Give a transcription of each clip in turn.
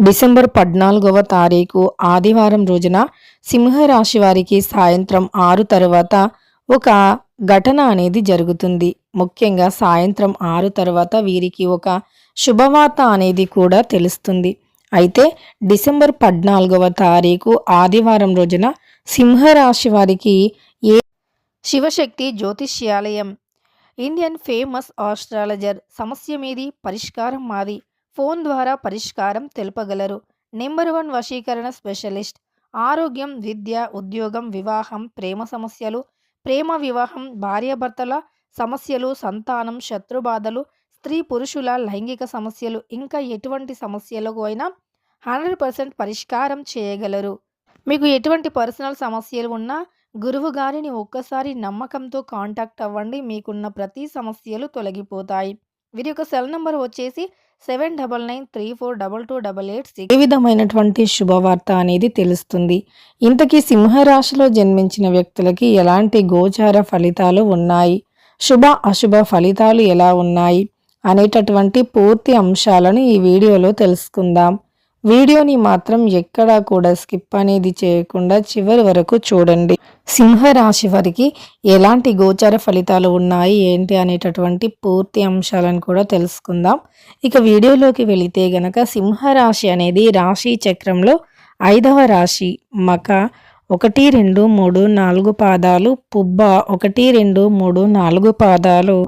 December 14వ తారీఖు ఆదివారం రోజున సింహరాశి వారికి సాయంత్రం 6 తరువాత ఒక ఘటన అనేది జరుగుతుంది. ముఖ్యంగా సాయంత్రం 6 తరువాత వీరికి ఒక శుభవార్త అనేది కూడా తెలుస్తుంది. అయితే డిసెంబర్ 14వ తారీఖు ఆదివారం రోజున సింహరాశి వారికి ఏ శివశక్తి జ్యోతిష్యాలయం ఇండియన్ ఫేమస్ ఆస్ట్రాలజర్ సమస్య మీది పరిష్కారం మాది ఫోన్ ద్వారా పరిష్కారం తెలుపగలరు. నెంబర్ 1 వశీకరణ స్పెషలిస్ట్. ఆరోగ్యం, విద్య, ఉద్యోగం, వివాహం, ప్రేమ సమస్యలు, ప్రేమ వివాహం, భార్యాభర్తల సమస్యలు, సంతానం, శత్రుబాధలు, స్త్రీ పురుషుల లైంగిక సమస్యలు, ఇంకా ఎటువంటి సమస్యలకు అయినా 100% పరిష్కారం చేయగలరు. మీకు ఎటువంటి పర్సనల్ సమస్యలు ఉన్నా గురువు గారిని ఒక్కసారి నమ్మకంతో కాంటాక్ట్ అవ్వండి. మీకున్న ప్రతి సమస్యలు తొలగిపోతాయి. వీరి యొక్క సెల్ నంబర్ వచ్చేసి 7993422886. ఏ విధమైనటువంటి శుభవార్త అనేది తెలుస్తుంది. ఇంతకీ సింహరాశిలో జన్మించిన వ్యక్తులకి ఎలాంటి గోచార ఫలితాలు ఉన్నాయి, శుభ అశుభ ఫలితాలు ఎలా ఉన్నాయి అనేటటువంటి పూర్తి అంశాలను ఈ వీడియోలో తెలుసుకుందాం. వీడియోని మాత్రం ఎక్కడా కూడా స్కిప్ అనేది చేయకుండా చివరి వరకు చూడండి. సింహరాశి వారికి ఎలాంటి గోచార ఫలితాలు ఉన్నాయి ఏంటి అనేటటువంటి పూర్తి అంశాలను కూడా తెలుసుకుందాం. ఇక వీడియోలోకి వెళితే గనక సింహరాశి అనేది రాశి చక్రంలో 5వ రాశి. మక 1, 2, 3, 4 పాదాలు, పుబ్బ 1, 2, 3, 4 పాదాలు,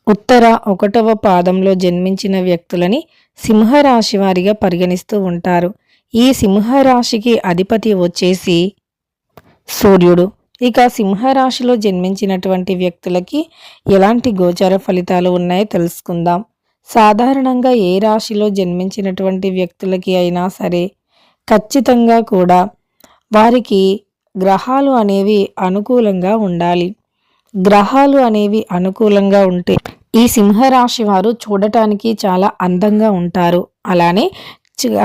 ఉత్తర 1వ పాదంలో జన్మించిన వ్యక్తులని సింహరాశి వారిగా పరిగణిస్తూ ఉంటారు. ఈ సింహరాశికి అధిపతి వచ్చేసి సూర్యుడు. ఇక సింహరాశిలో జన్మించినటువంటి వ్యక్తులకి ఎలాంటి గోచార ఫలితాలు ఉన్నాయో తెలుసుకుందాం. సాధారణంగా ఏ రాశిలో జన్మించినటువంటి వ్యక్తులకి అయినా సరే ఖచ్చితంగా కూడా వారికి గ్రహాలు అనేవి అనుకూలంగా ఉండాలి. గ్రహాలు అనేవి అనుకూలంగా ఉంటే ఈ సింహరాశి వారు చూడటానికి చాలా అందంగా ఉంటారు. అలానే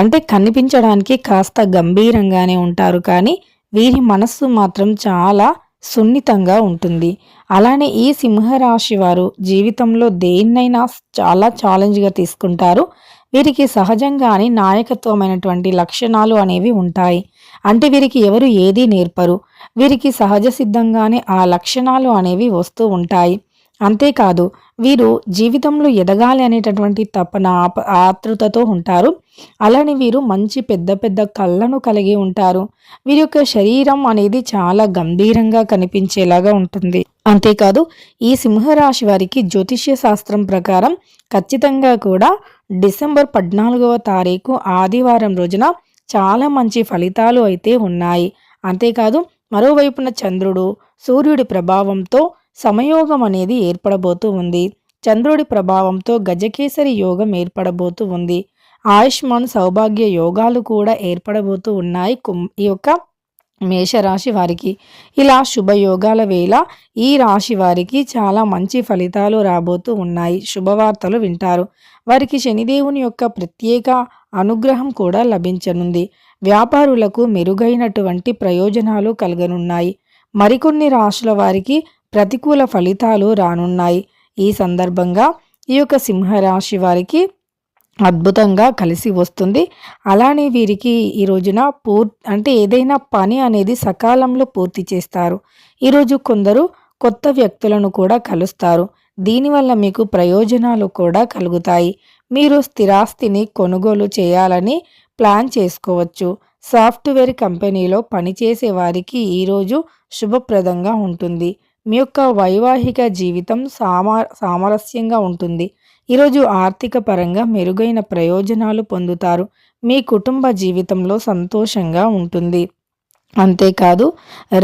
అంటే కనిపించడానికి కాస్త గంభీరంగానే ఉంటారు, కానీ వీరి మనస్సు మాత్రం చాలా సున్నితంగా ఉంటుంది. అలానే ఈ సింహరాశి వారు జీవితంలో దేన్నైనా చాలా ఛాలెంజ్గా తీసుకుంటారు. వీరికి సహజంగానే నాయకత్వమైనటువంటి లక్షణాలు అనేవి ఉంటాయి. అంటే వీరికి ఎవరు ఏదీ నేర్పరు. వీరికి సహజ సిద్ధంగానే ఆ లక్షణాలు అనేవి వస్తూ ఉంటాయి. అంతేకాదు వీరు జీవితంలో ఎదగాలి అనేటటువంటి తపన ఆతృతతో ఉంటారు. అలానే వీరు మంచి పెద్ద పెద్ద కళ్ళను కలిగి ఉంటారు. వీరి యొక్క శరీరం అనేది చాలా గంభీరంగా కనిపించేలాగా ఉంటుంది. అంతేకాదు ఈ సింహరాశి వారికి జ్యోతిష్య శాస్త్రం ప్రకారం ఖచ్చితంగా కూడా డిసెంబర్ 14వ తారీఖు ఆదివారం రోజున చాలా మంచి ఫలితాలు అయితే ఉన్నాయి. అంతేకాదు మరోవైపున చంద్రుడు సూర్యుడి ప్రభావంతో సమయోగం అనేది ఏర్పడబోతూ ఉంది. చంద్రుడి ప్రభావంతో గజకేసరి యోగం ఏర్పడబోతూ ఉంది. ఆయుష్మాన్ సౌభాగ్య యోగాలు కూడా ఏర్పడబోతూ ఉన్నాయి ఈ యొక్క మేషరాశి వారికి. ఇలా శుభయోగాల వేళ ఈ రాశి వారికి చాలా మంచి ఫలితాలు రాబోతూ ఉన్నాయి. శుభవార్తలు వింటారు. వారికి శనిదేవుని యొక్క ప్రత్యేక అనుగ్రహం కూడా లభించనుంది. వ్యాపారులకు మెరుగైనటువంటి ప్రయోజనాలు కలగనున్నాయి. మరికొన్ని రాశుల వారికి ప్రతికూల ఫలితాలు రానున్నాయి. ఈ సందర్భంగా ఈ యొక్క సింహరాశి వారికి అద్భుతంగా కలిసి వస్తుంది. అలానే వీరికి ఈ రోజున అంటే ఏదైనా పని అనేది సకాలంలో పూర్తి చేస్తారు. ఈరోజు కొందరు కొత్త వ్యక్తులను కూడా కలుస్తారు. దీనివల్ల మీకు ప్రయోజనాలు కూడా కలుగుతాయి. మీరు స్థిరాస్తిని కొనుగోలు చేయాలని ప్లాన్ చేసుకోవచ్చు. సాఫ్ట్వేర్ కంపెనీలో పనిచేసే వారికి ఈరోజు శుభప్రదంగా ఉంటుంది. మీ యొక్క వైవాహిక జీవితం సామరస్యంగా ఉంటుంది. ఈరోజు ఆర్థిక పరంగా మెరుగైన ప్రయోజనాలు పొందుతారు. మీ కుటుంబ జీవితంలో సంతోషంగా ఉంటుంది. అంతేకాదు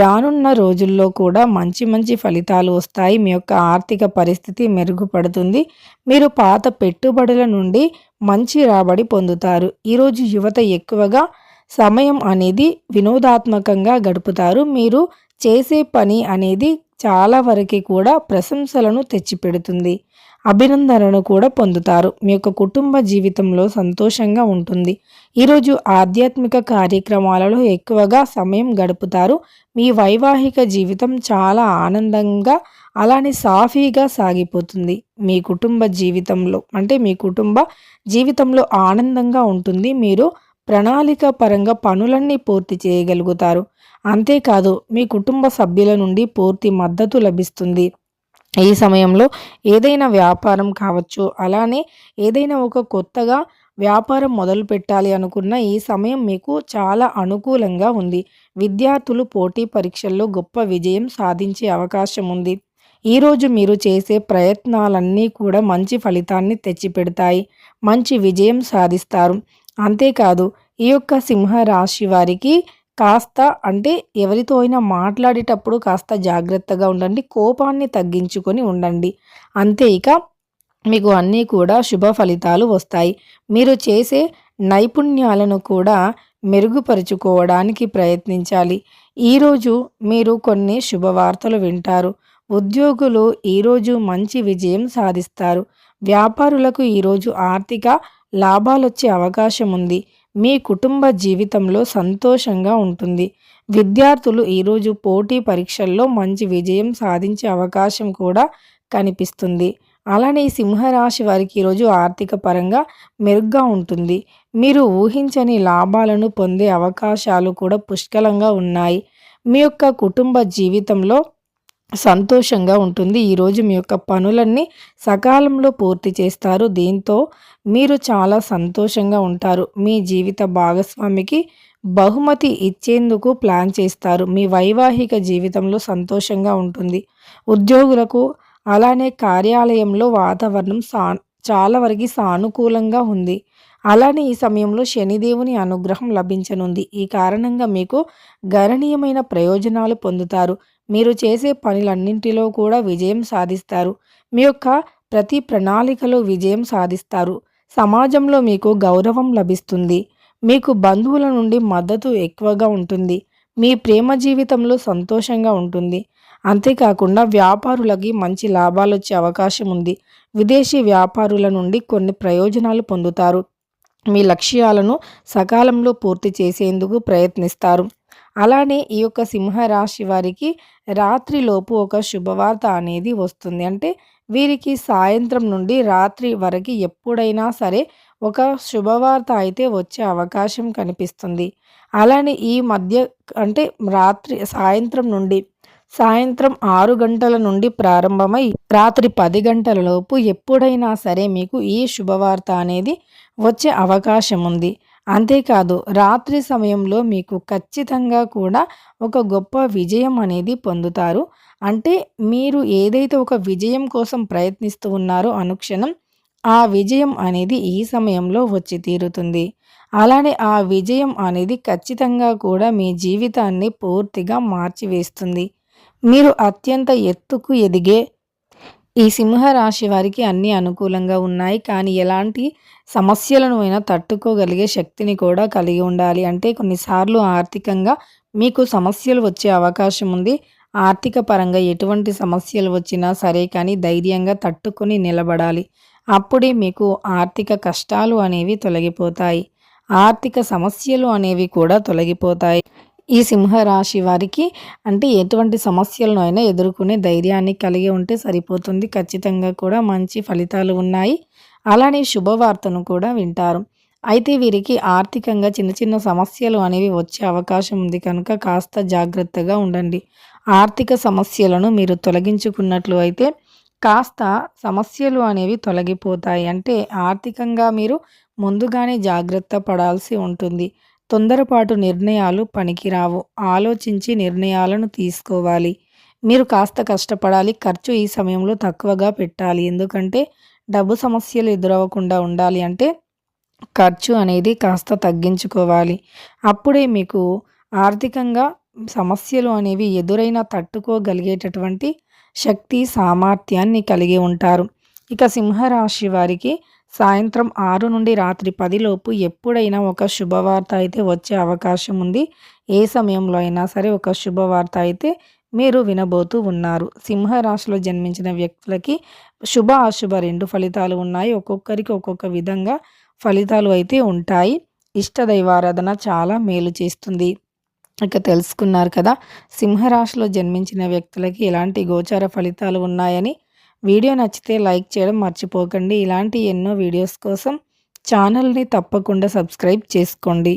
రానున్న రోజుల్లో కూడా మంచి మంచి ఫలితాలు వస్తాయి. మీ యొక్క ఆర్థిక పరిస్థితి మెరుగుపడుతుంది. మీరు పాత పెట్టుబడుల నుండి మంచి రాబడి పొందుతారు. ఈరోజు యువత ఎక్కువగా సమయం అనేది వినోదాత్మకంగా గడుపుతారు. మీరు చేసే పని అనేది చాలా వరకు కూడా ప్రశంసలను తెచ్చిపెడుతుంది. అభినందనను కూడా పొందుతారు. మీ యొక్క కుటుంబ జీవితంలో సంతోషంగా ఉంటుంది. ఈరోజు ఆధ్యాత్మిక కార్యక్రమాలలో ఎక్కువగా సమయం గడుపుతారు. మీ వైవాహిక జీవితం చాలా ఆనందంగా అలానే సాఫీగా సాగిపోతుంది. మీ కుటుంబ జీవితంలో ఆనందంగా ఉంటుంది. మీరు ప్రణాళిక పరంగా పనులన్నీ పూర్తి చేయగలుగుతారు. అంతేకాదు మీ కుటుంబ సభ్యుల నుండి పూర్తి మద్దతు లభిస్తుంది. ఈ సమయంలో ఏదైనా వ్యాపారం కావచ్చు, అలానే ఏదైనా ఒక కొత్తగా వ్యాపారం మొదలుపెట్టాలి అనుకున్న ఈ సమయం మీకు చాలా అనుకూలంగా ఉంది. విద్యార్థులు పోటీ పరీక్షల్లో గొప్ప విజయం సాధించే అవకాశం ఉంది. ఈరోజు మీరు చేసే ప్రయత్నాలన్నీ కూడా మంచి ఫలితాన్ని తెచ్చిపెడతాయి. మంచి విజయం సాధిస్తారు. అంతేకాదు ఈ యొక్క సింహ రాశి వారికి కాస్త అంటే ఎవరితో అయినా మాట్లాడేటప్పుడు కాస్త జాగ్రత్తగా ఉండండి. కోపాన్ని తగ్గించుకొని ఉండండి. అంతే ఇక మీకు అన్నీ కూడా శుభ ఫలితాలు వస్తాయి. మీరు చేసే నైపుణ్యాలను కూడా మెరుగుపరుచుకోవడానికి ప్రయత్నించాలి. ఈరోజు మీరు కొన్ని శుభవార్తలు వింటారు. ఉద్యోగులు ఈరోజు మంచి విజయం సాధిస్తారు. వ్యాపారులకు ఈరోజు ఆర్థిక లాభాలొచ్చే అవకాశం ఉంది. మీ కుటుంబ జీవితంలో సంతోషంగా ఉంటుంది. విద్యార్థులు ఈరోజు పోటీ పరీక్షల్లో మంచి విజయం సాధించే అవకాశం కూడా కనిపిస్తుంది. అలానే ఈ సింహరాశి వారికి ఈరోజు ఆర్థిక పరంగా మెరుగ్గా ఉంటుంది. మీరు ఊహించని లాభాలను పొందే అవకాశాలు కూడా పుష్కలంగా ఉన్నాయి. మీ యొక్క కుటుంబ జీవితంలో సంతోషంగా ఉంటుంది. ఈరోజు మీ యొక్క పనులన్నీ సకాలంలో పూర్తి చేస్తారు. దీంతో మీరు చాలా సంతోషంగా ఉంటారు. మీ జీవిత భాగస్వామికి బహుమతి ఇచ్చేందుకు ప్లాన్ చేస్తారు. మీ వైవాహిక జీవితంలో సంతోషంగా ఉంటుంది. ఉద్యోగులకు అలానే కార్యాలయంలో వాతావరణం చాలా వరకు సానుకూలంగా ఉంది. అలానే ఈ సమయంలో శనిదేవుని అనుగ్రహం లభించనుంది. ఈ కారణంగా మీకు గణనీయమైన ప్రయోజనాలు పొందుతారు. మీరు చేసే పనులన్నింటిలో కూడా విజయం సాధిస్తారు. మీ యొక్క ప్రతి ప్రణాళికలో విజయం సాధిస్తారు. సమాజంలో మీకు గౌరవం లభిస్తుంది. మీకు బంధువుల నుండి మద్దతు ఎక్కువగా ఉంటుంది. మీ ప్రేమ జీవితంలో సంతోషంగా ఉంటుంది. అంతేకాకుండా వ్యాపారులకి మంచి లాభాలు వచ్చే అవకాశం ఉంది. విదేశీ వ్యాపారుల నుండి కొన్ని ప్రయోజనాలు పొందుతారు. మీ లక్ష్యాలను సకాలంలో పూర్తి చేసేందుకు ప్రయత్నిస్తారు. అలానే ఈ యొక్క సింహరాశి వారికి రాత్రిలోపు ఒక శుభవార్త అనేది వస్తుంది. అంటే వీరికి సాయంత్రం నుండి రాత్రి వరకు ఎప్పుడైనా సరే ఒక శుభవార్త అయితే వచ్చే అవకాశం కనిపిస్తుంది. అలానే ఈ మధ్య అంటే సాయంత్రం 6 గంటల నుండి ప్రారంభమై రాత్రి 10 గంటల లోపు ఎప్పుడైనా సరే మీకు ఈ శుభవార్త అనేది వచ్చే అవకాశం ఉంది. అంతేకాదు రాత్రి సమయంలో మీకు ఖచ్చితంగా కూడా ఒక గొప్ప విజయం అనేది పొందుతారు. అంటే మీరు ఏదైతే ఒక విజయం కోసం ప్రయత్నిస్తూ ఉన్నారో అనుక్షణం ఆ విజయం అనేది ఈ సమయంలో వచ్చి తీరుతుంది. అలానే ఆ విజయం అనేది ఖచ్చితంగా కూడా మీ జీవితాన్ని పూర్తిగా మార్చివేస్తుంది. మీరు అత్యంత ఎత్తుకు ఎదిగే ఈ సింహరాశి వారికి అన్నీ అనుకూలంగా ఉన్నాయి. కానీ ఎలాంటి సమస్యలను అయినా తట్టుకోగలిగే శక్తిని కూడా కలిగి ఉండాలి. అంటే కొన్నిసార్లు ఆర్థికంగా మీకు సమస్యలు వచ్చే అవకాశం ఉంది. ఆర్థిక పరంగా ఎటువంటి సమస్యలు వచ్చినా సరే కానీ ధైర్యంగా తట్టుకొని నిలబడాలి. అప్పుడే మీకు ఆర్థిక కష్టాలు అనేవి తొలగిపోతాయి. ఆర్థిక సమస్యలు అనేవి కూడా తొలగిపోతాయి. ఈ సింహరాశి వారికి అంటే ఎటువంటి సమస్యలను అయినా ఎదుర్కొనే ధైర్యాన్ని కలిగి ఉంటే సరిపోతుంది. ఖచ్చితంగా కూడా మంచి ఫలితాలు ఉన్నాయి. అలానే శుభవార్తను కూడా వింటారు. అయితే వీరికి ఆర్థికంగా చిన్న చిన్న సమస్యలు అనేవి వచ్చే అవకాశం ఉంది కనుక కాస్త జాగ్రత్తగా ఉండండి. ఆర్థిక సమస్యలను మీరు తొలగించుకున్నట్లు అయితే కాస్త సమస్యలు అనేవి తొలగిపోతాయి. అంటే ఆర్థికంగా మీరు ముందుగానే జాగ్రత్త పడాల్సి ఉంటుంది. తొందరపాటు నిర్ణయాలు పనికిరావు. ఆలోచించి నిర్ణయాలను తీసుకోవాలి. మీరు కాస్త కష్టపడాలి. ఖర్చు ఈ సమయంలో తక్కువగా పెట్టాలి. ఎందుకంటే డబ్బు సమస్యలు ఎదురవ్వకుండా ఉండాలి అంటే ఖర్చు అనేది కాస్త తగ్గించుకోవాలి. అప్పుడే మీకు ఆర్థికంగా సమస్యలు అనేవి ఎదురైనా తట్టుకోగలిగేటటువంటి శక్తి సామర్థ్యాన్ని కలిగి ఉంటారు. ఇక సింహరాశి వారికి సాయంత్రం 6 నుండి రాత్రి 10 లోపు ఎప్పుడైనా ఒక శుభవార్త అయితే వచ్చే అవకాశం ఉంది. ఏ సమయంలో అయినా సరే ఒక శుభవార్త అయితే మీరు వినబోతూ ఉన్నారు. సింహరాశిలో జన్మించిన వ్యక్తులకి శుభ అశుభ 2 ఫలితాలు ఉన్నాయి. ఒక్కొక్కరికి ఒక్కొక్క విధంగా ఫలితాలు అయితే ఉంటాయి. ఇష్టదైవారాధన చాలా మేలు చేస్తుంది. ఇక తెలుసుకున్నారు కదా సింహరాశిలో జన్మించిన వ్యక్తులకి ఎలాంటి గోచార ఫలితాలు ఉన్నాయని. వీడియో నచ్చితే లైక్ చేయడం మర్చిపోకండి. ఇలాంటి ఎన్నో వీడియోస్ కోసం ఛానల్ని తప్పకుండా సబ్స్క్రైబ్ చేసుకోండి.